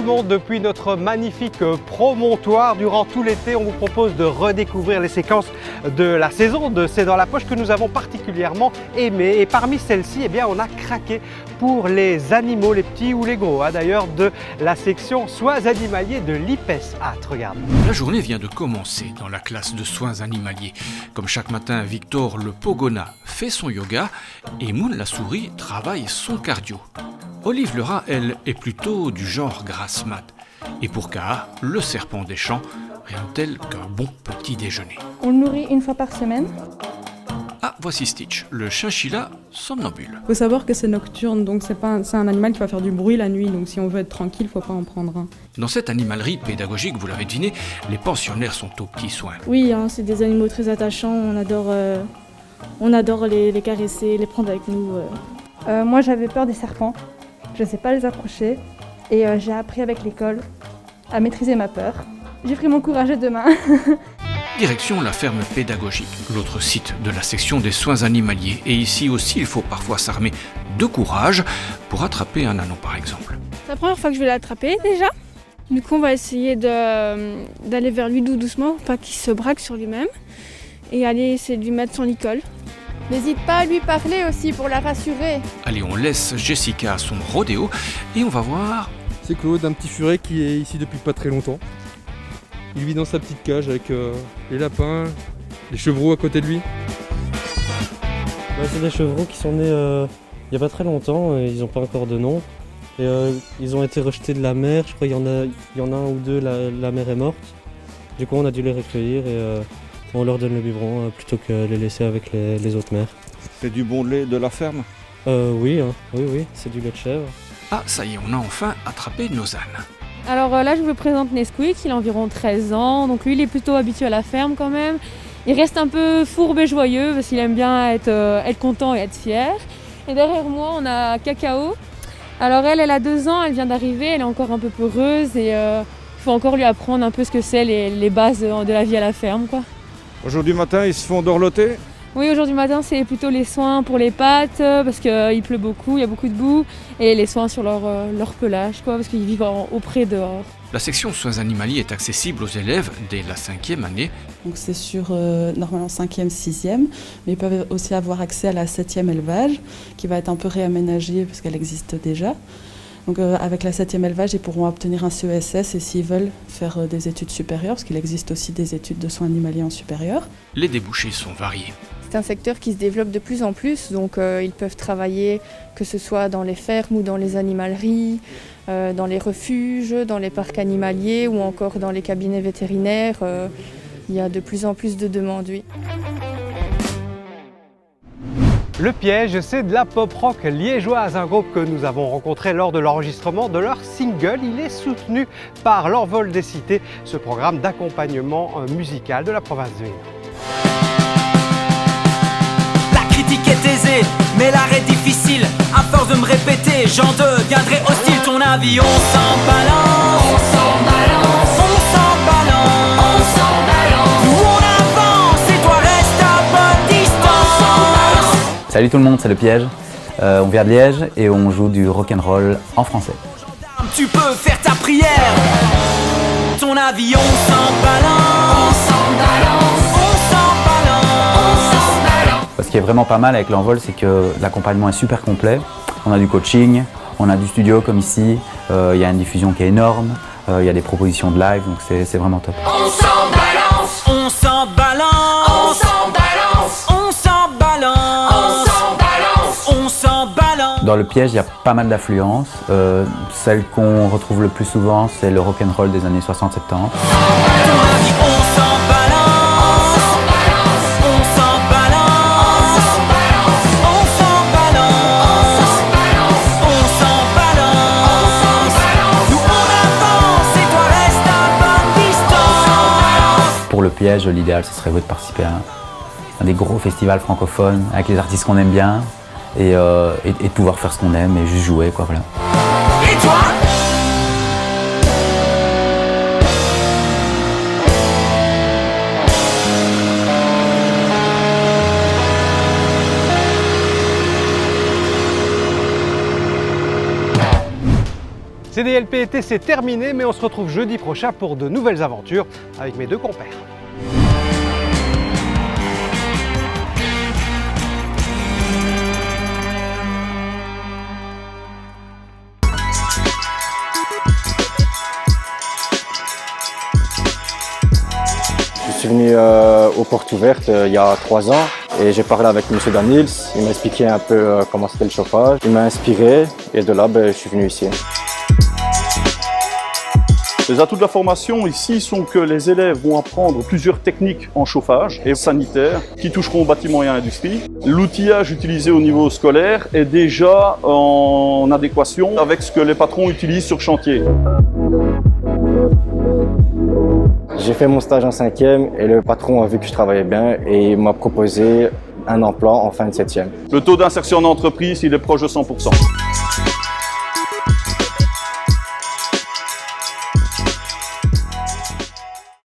remonte depuis notre magnifique promontoire. Durant tout l'été, on vous propose de redécouvrir les séquences de la saison de C'est dans la poche que nous avons particulièrement aimé. Et parmi celles-ci, eh bien, on a craqué pour les animaux, les petits ou les gros, d'ailleurs, de la section soins animaliers de l'IPES-HAT. Regarde. La journée vient de commencer dans la classe de soins animaliers. Comme chaque matin, Victor le Pogona fait son yoga et Moon la souris travaille son cardio. Olive le rat, elle, est plutôt du genre grasse mat. Et pour Kaa, le serpent des champs, rien de tel qu'un bon petit déjeuner. On le nourrit une fois par semaine. Ah, voici Stitch, le chinchilla somnambule. Il faut savoir que c'est nocturne, donc c'est un animal qui va faire du bruit la nuit, donc si on veut être tranquille, il ne faut pas en prendre un. Dans cette animalerie pédagogique, vous l'avez deviné, les pensionnaires sont aux petits soins. Oui, c'est des animaux très attachants, on adore les caresser, les prendre avec nous. Moi j'avais peur des serpents, je ne sais pas les approcher, et j'ai appris avec l'école à maîtriser ma peur. J'ai pris mon courage à deux mains. Direction la ferme pédagogique, l'autre site de la section des soins animaliers. Et ici aussi, il faut parfois s'armer de courage pour attraper un ânon par exemple. C'est la première fois que je vais l'attraper déjà. Du coup, on va essayer d'aller vers lui doucement, pour pas qu'il se braque sur lui-même. Et aller essayer de lui mettre son licol. N'hésite pas à lui parler aussi pour la rassurer. Allez, on laisse Jessica à son rodéo et on va voir... C'est Claude, un petit furet qui est ici depuis pas très longtemps. Il vit dans sa petite cage avec les lapins, les chevreaux à côté de lui. C'est des chevreaux qui sont nés il n'y a pas très longtemps, ils n'ont pas encore de nom. Et, ils ont été rejetés de la mer, je crois qu'il y en a un ou deux, la mère est morte. Du coup on a dû les recueillir et on leur donne le biberon plutôt que les laisser avec les autres mères. C'est du bon lait de la ferme? Oui, c'est du lait de chèvre. Ah, ça y est, on a enfin attrapé nos ânes. Alors là, je vous présente Nesquik, il a environ 13 ans, donc lui il est plutôt habitué à la ferme quand même. Il reste un peu fourbe et joyeux parce qu'il aime bien être content et être fier. Et derrière moi, on a Cacao. Alors elle a 2 ans, elle vient d'arriver, elle est encore un peu peureuse et il faut encore lui apprendre un peu ce que c'est les bases de la vie à la ferme, quoi. Aujourd'hui matin, ils se font dorloter? Oui, aujourd'hui matin, c'est plutôt les soins pour les pattes, parce qu'il pleut beaucoup, il y a beaucoup de boue, et les soins sur leur pelage, quoi, parce qu'ils vivent au pré dehors. La section soins animaliers est accessible aux élèves dès la 5e année. Donc c'est sur normalement 5e, 6e, mais ils peuvent aussi avoir accès à la 7e élevage, qui va être un peu réaménagée parce qu'elle existe déjà. Donc avec la 7e élevage, ils pourront obtenir un CESS et s'ils veulent faire des études supérieures, parce qu'il existe aussi des études de soins animaliers en supérieur. Les débouchés sont variés. C'est un secteur qui se développe de plus en plus, donc ils peuvent travailler que ce soit dans les fermes ou dans les animaleries, dans les refuges, dans les parcs animaliers ou encore dans les cabinets vétérinaires. Il y a de plus en plus de demandes, oui. Le Piège, c'est de la pop rock liégeoise, un groupe que nous avons rencontré lors de l'enregistrement de leur single. Il est soutenu par l'Envol des Cités, ce programme d'accompagnement musical de la province de Hainaut. La critique est aisée, mais l'art est difficile. À force de me répéter, j'en deviendrai hostile. Ton avis, on s'en balance, on s'en balance, on s'en balance, on s'en balance. Nous on avance et toi reste à bonne distance. Salut tout le monde, c'est Le Piège. On vient de Liège et on joue du rock'n'roll en français. Tu peux faire ta prière. Ton avis, on s'en balance, on s'en balance, on s'en balance, on s'en balance. Ce qui est vraiment pas mal avec l'Envol, c'est que l'accompagnement est super complet. On a du coaching, on a du studio comme ici, il y a une diffusion qui est énorme, il y a des propositions de live, donc c'est vraiment top. On s'en balance, on s'en balance, on s'en balance, on s'en balance, on s'en balance, on s'en balance. Dans Le Piège, il y a pas mal d'affluences. Celle qu'on retrouve le plus souvent, c'est le rock'n'roll des années 60-70. Pour Le Piège, l'idéal, ce serait de participer à des gros festivals francophones avec les artistes qu'on aime bien et de pouvoir faire ce qu'on aime et juste jouer, quoi, voilà. Et toi ? CDLP-été, c'est terminé, mais on se retrouve jeudi prochain pour de nouvelles aventures avec mes 2 compères. Je suis venu aux Portes Ouvertes il y a 3 ans et j'ai parlé avec M. Daniels. Il m'a expliqué un peu comment c'était le chauffage. Il m'a inspiré et de là, je suis venu ici. Les atouts de la formation ici sont que les élèves vont apprendre plusieurs techniques en chauffage et sanitaire qui toucheront au bâtiment et à l'industrie. L'outillage utilisé au niveau scolaire est déjà en adéquation avec ce que les patrons utilisent sur chantier. J'ai fait mon stage en 5e et le patron a vu que je travaillais bien et il m'a proposé un emploi en fin de 7e. Le taux d'insertion en entreprise, il est proche de 100%.